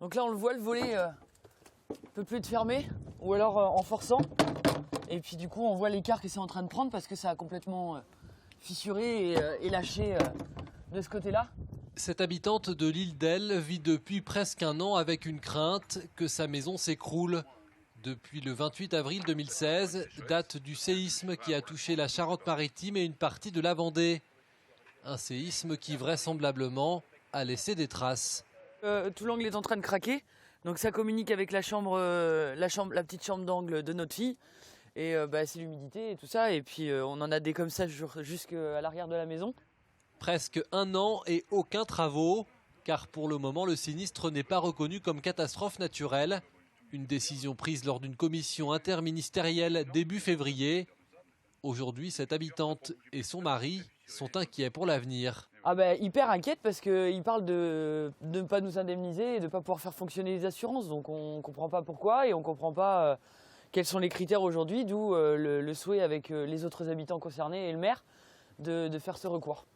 Donc là on le voit, le volet peut plus être fermé, ou alors en forçant. Et puis du coup on voit l'écart que c'est en train de prendre parce que ça a complètement fissuré et lâché de ce côté-là. Cette habitante de l'île d'Elle vit depuis presque un an avec une crainte que sa maison s'écroule. Depuis le 28 avril 2016, date du séisme qui a touché la Charente-Maritime et une partie de la Vendée. Un séisme qui vraisemblablement a laissé des traces. Tout l'angle est en train de craquer, donc ça communique avec la petite chambre d'angle de notre fille. Et c'est l'humidité et tout ça, et puis on en a des comme ça jusqu'à l'arrière de la maison. Presque un an et aucun travaux, car pour le moment le sinistre n'est pas reconnu comme catastrophe naturelle. Une décision prise lors d'une commission interministérielle début février. Aujourd'hui, cette habitante et son mari sont inquiets pour l'avenir. Hyper inquiète parce qu'ils parlent de ne pas nous indemniser et de ne pas pouvoir faire fonctionner les assurances, donc on ne comprend pas pourquoi et on ne comprend pas quels sont les critères aujourd'hui, d'où le souhait avec les autres habitants concernés et le maire de faire ce recours.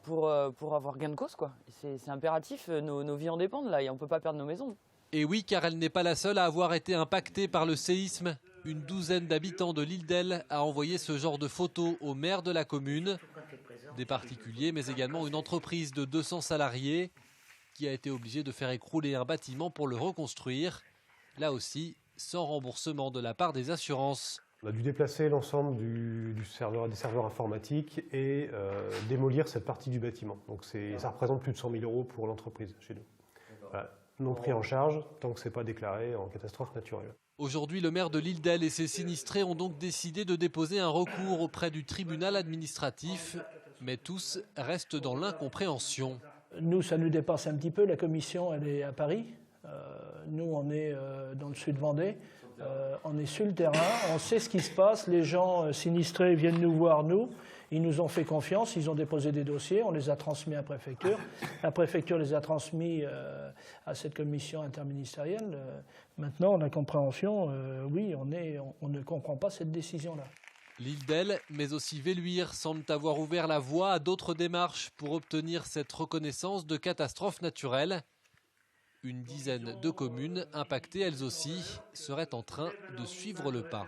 Pour avoir gain de cause, quoi. C'est impératif, nos vies en dépendent là et on ne peut pas perdre nos maisons. Et oui, car elle n'est pas la seule à avoir été impactée par le séisme. Une douzaine d'habitants de l'île d'Elle a envoyé ce genre de photos au maire de la commune. Des particuliers, mais également une entreprise de 200 salariés qui a été obligée de faire écrouler un bâtiment pour le reconstruire. Là aussi, sans remboursement de la part des assurances. On a dû déplacer l'ensemble des serveurs informatiques et démolir cette partie du bâtiment. Donc ça représente plus de 100 000 € pour l'entreprise chez nous. Voilà. Non pris en charge tant que ce n'est pas déclaré en catastrophe naturelle. Aujourd'hui, le maire de l'île d'Elle et ses sinistrés ont donc décidé de déposer un recours auprès du tribunal administratif. Mais tous restent dans l'incompréhension. Nous, ça nous dépasse un petit peu. La commission, elle est à Paris. Nous, on est dans le sud Vendée. On est sur le terrain, on sait ce qui se passe. Les gens sinistrés viennent nous voir, nous. Ils nous ont fait confiance, ils ont déposé des dossiers, on les a transmis à la préfecture. La préfecture les a transmis à cette commission interministérielle. Maintenant, on a compréhension, oui, on ne comprend pas cette décision-là. L'île d'Elle, mais aussi Velluire, semblent avoir ouvert la voie à d'autres démarches pour obtenir cette reconnaissance de catastrophe naturelle. Une dizaine de communes impactées elles aussi seraient en train de suivre le pas.